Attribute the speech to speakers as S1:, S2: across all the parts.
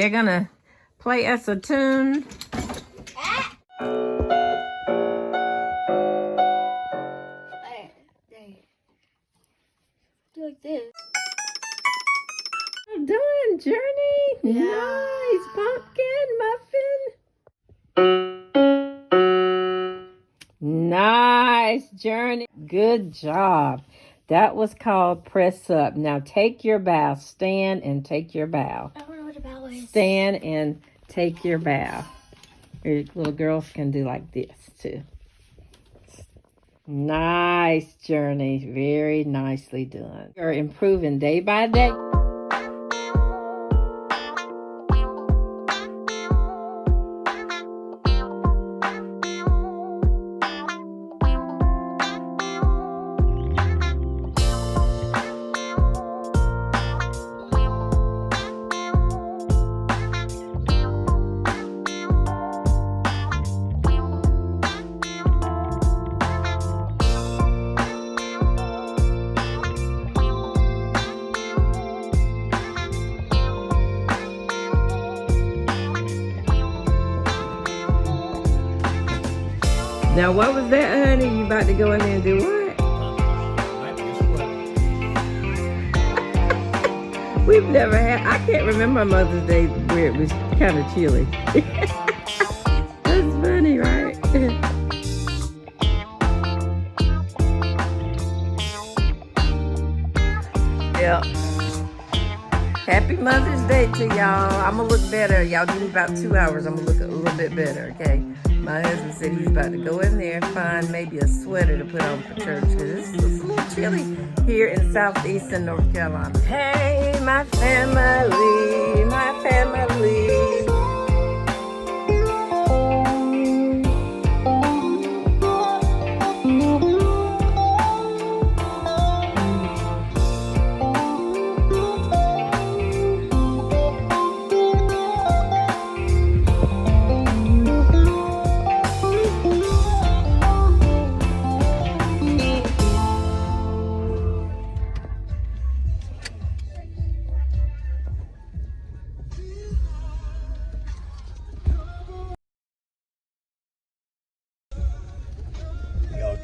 S1: they're gonna play us a tune.
S2: Do like this.
S1: Well done, Journey.
S2: Yeah.
S1: Nice pumpkin muffin. Nice, Journey. Good job. That was called press up. Now take your bow. Stand and take your bow.
S2: I don't know what a bow is.
S1: Stand and take your bow. Your little girls can do like this too. Nice, Journey. Very nicely done. You're improving day by day. Now, what was that, honey? You about to go in there and do what? We've never had, I can't remember Mother's Day where it was kind of chilly. That's funny, right? Yep. Happy Mother's Day to y'all. I'm going to look better. Y'all give me about 2 hours. I'm going to look a little bit better, okay? My husband said he's about to go in there and find maybe a sweater to put on for church because it's a little chilly here in southeastern North Carolina. Hey, my family, my family.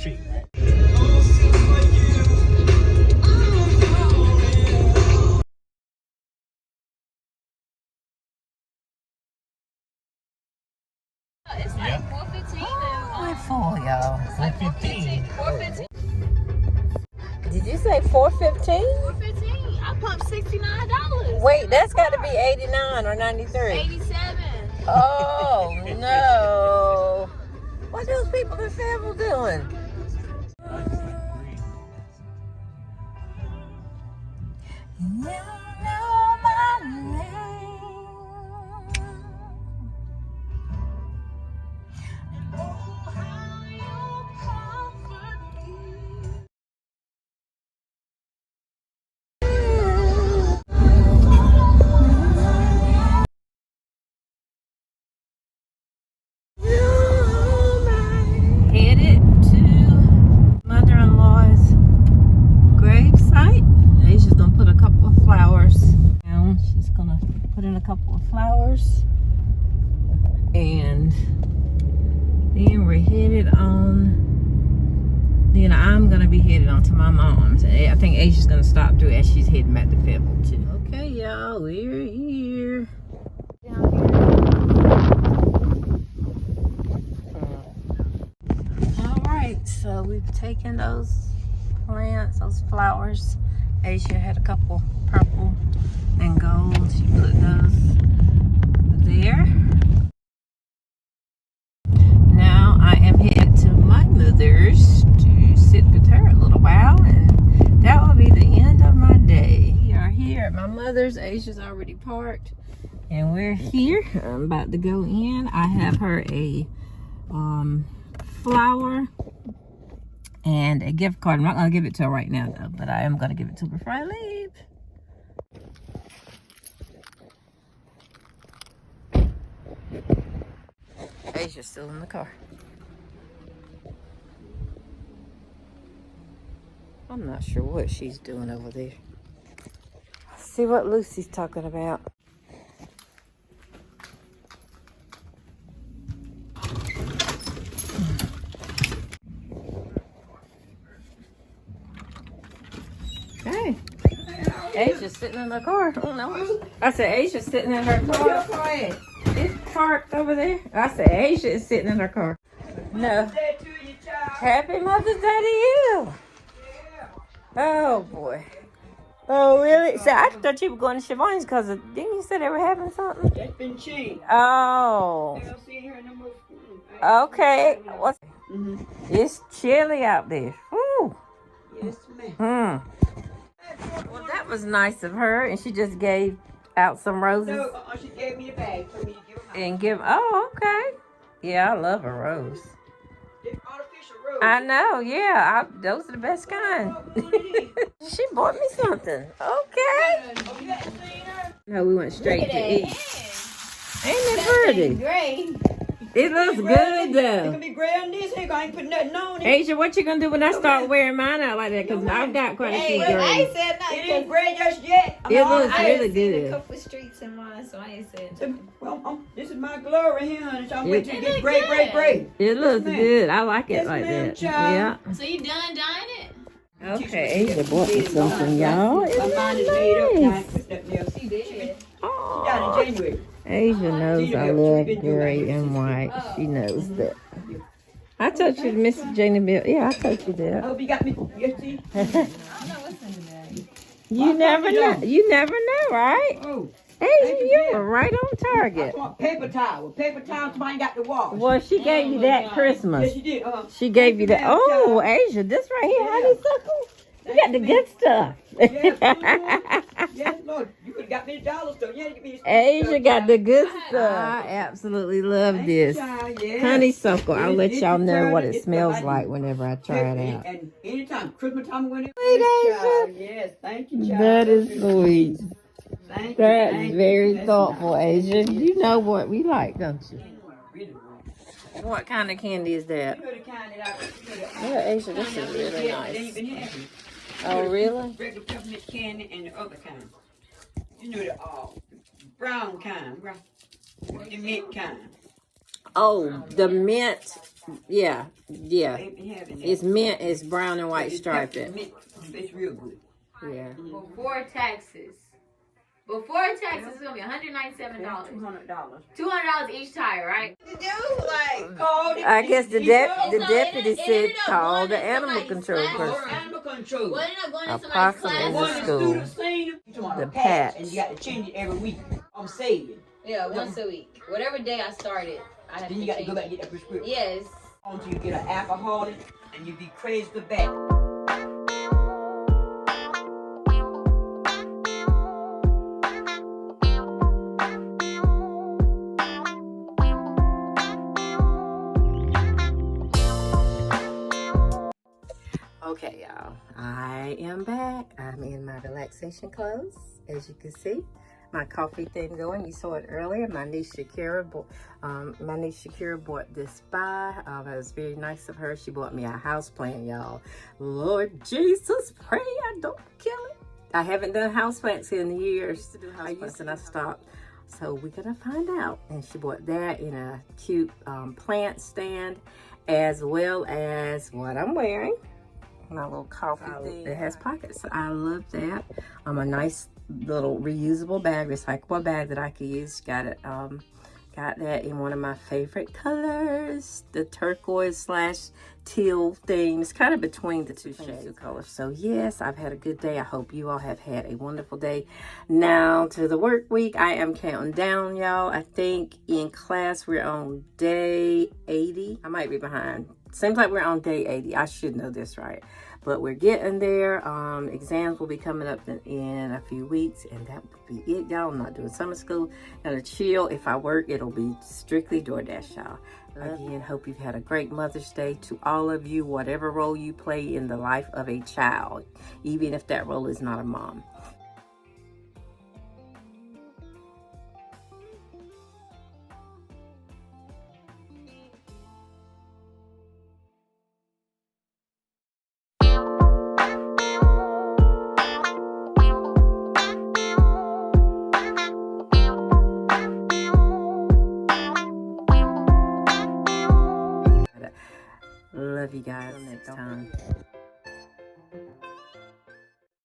S3: Treat, right?
S2: It's like 4:15.
S1: What for, y'all?
S3: 4:15.
S2: 4:15.
S1: Did you say 4:15?
S2: 4:15. I pumped $69.
S1: Wait, that's got to be 89 or 93.
S2: 87.
S1: Oh, no. What those people in Fayetteville doing? You know my name. And oh, how you comfort me. Headed to mother-in-law's gravesite. Asia's gonna put a couple of flowers down. She's gonna put in a couple of flowers, and then we're headed on. Then I'm gonna be headed on to my mom's. I think Asia's gonna stop through as she's heading back to Fayetteville too. Okay, y'all, we're here. So we've taken those plants, those flowers. Asia had a couple purple and gold. She put those there. Now I am headed to my mother's to sit with her a little while, and that will be the end of my day. We are here at my mother's. Asia's already parked, and we're here. I'm about to go in. I have her a flower and a gift card. I'm not going to give it to her right now, though, but I am going to give it to her before I leave. Asia's still in the car. I'm not sure what she's doing over there. See what Lucy's talking about. Asia's sitting in the car. Oh no. I said Asia's sitting in her car. It's parked over there. I said Asia is sitting in her car. No. Happy Mother's Day to you. Oh boy. Oh really? So I thought you were going to Siobhan's because didn't you say they were having something?
S3: That's been changed.
S1: Oh.
S3: I don't see her no more.
S1: Okay. What's? It's chilly out there. Woo.
S3: Yes, ma'am.
S1: Well, that was nice of her, and she just gave out some roses.
S3: No, she gave me a bag for me to give her.
S1: And give. Oh, okay. Yeah, I love a rose.
S3: It's artificial rose.
S1: I know. Yeah, those are the best kind. She bought me something. Okay.
S3: Oh, you hadn't seen her?
S1: No, we went straight to eat. Ain't it pretty?
S2: Gray.
S1: It looks good
S3: It's
S1: though.
S3: gonna be gray on this. Hey, I ain't put nothing on it.
S1: Asia, what you gonna do when I start wearing mine out like that? Because I've got quite a few
S2: I
S1: grays.
S2: ain't said nothing.
S3: It ain't gray just yet.
S1: It looks
S2: I
S1: really
S2: ain't seen a
S1: good.
S2: couple streets in mine, so I ain't said nothing.
S3: Well, this is my glory here, honey. So I'm
S1: It-
S3: waiting to
S2: It
S3: get
S2: look
S3: gray,
S2: good.
S3: gray, gray.
S1: It looks
S3: ma'am.
S1: good. I like it
S3: Yes,
S1: like
S3: ma'am,
S1: that.
S3: child.
S2: So you done dyeing it?
S1: Okay, Asia bought me something, y'all. Isn't
S3: My mind is made up. Now I
S1: that
S3: ain't put nothing else.
S2: She did.
S1: nice?
S3: Down in January.
S1: Asia knows I love gray and white. She knows that. I told you, Miss Janie Bill. Yeah, I told you
S3: I
S1: that.
S3: hope you got me. Yes, see?
S2: I don't know what's in the bag.
S1: You never know. You never know, right?
S3: Oh,
S1: Asia, you were right on
S3: I
S1: target.
S3: want paper towel. Paper towel, somebody got to wash.
S1: Well, she gave you that
S3: Yes,
S1: Christmas.
S3: you did.
S1: She gave you that. Oh, Asia, this right here, honeysuckle. You got the good stuff.
S3: Yes, Lord. You could have got me the dollar store. Yeah, you could be
S1: Asia got the good stuff. I absolutely love this. Honeysuckle. I'll let y'all know what it smells like whenever I try it out.
S3: And anytime, Christmas time, when it
S1: Sweet Asia.
S3: Yes, thank you, child.
S1: That is sweet.
S3: Thank you.
S1: That's
S3: thank you.
S1: very
S3: That's
S1: thoughtful,
S3: nice.
S1: Asia. You know what we like, don't you?
S3: Really, really.
S1: What kind of candy is that?
S3: You know the kind that
S1: Yeah, Asia, this is really
S3: They
S1: nice.
S3: ain't been happy.
S1: Oh, really?
S3: Regular peppermint candy and the other kind. You know the brown kind, right? The mint kind.
S1: Oh, the mint. Yeah, yeah.
S3: They ain't been having that.
S1: It's mint. It's brown and white
S3: It's
S1: striped.
S3: peppermint. It's real good.
S1: Yeah.
S2: Before taxes. Before taxes, it's gonna be $197.
S3: $200.
S2: $200 each tire, right?
S3: You do like call it.
S1: I guess the deputy
S2: it
S1: said
S2: ended up
S1: call
S2: going
S1: the
S2: in
S1: animal
S2: somebody's
S1: control
S2: class.
S1: person.
S3: Animal control.
S2: What ended up going in somebody's
S1: Approximately
S2: class?
S1: the
S3: One of the
S1: school.
S3: students seen them. You talking about
S1: The
S3: a patch, and
S1: patch.
S3: you got to change it every week. I'm saying.
S2: Yeah, once a week. Whatever day I started, I had
S3: Then
S2: to
S3: you got to
S2: change
S3: go back
S2: it.
S3: and get that prescription.
S2: Yes.
S3: Until you get an alcoholic, and you be crazy for back.
S1: Okay, y'all. I am back. I'm in my relaxation clothes, as you can see. My coffee thing going. You saw it earlier. My niece Shakira bought this by. It was very nice of her. She bought me a house plant, y'all. Lord Jesus, pray I don't kill it. I haven't done house plants in years. I used and I stopped. So we're gonna find out. And she bought that in a cute plant stand, as well as what I'm wearing. My little coffee thing. It has pockets. I love that. A nice little reusable bag, recyclable bag that I could use. Got it. Got that in one of my favorite colors, the turquoise / teal thing. It's kind of between the two shades of colors. So yes, I've had a good day. I hope you all have had a wonderful day. Now to the work week. I am counting down, y'all. I think in class we're on day 80. I might be behind. Seems like we're on day 80. I should know this right. But we're getting there. Exams will be coming up in a few weeks. And that will be it, y'all. I'm not doing summer school. Gonna chill. If I work, it'll be strictly DoorDash, y'all. Again, hope you've had a great Mother's Day to all of you, whatever role you play in the life of a child, even if that role is not a mom. Love you guys. Until next time.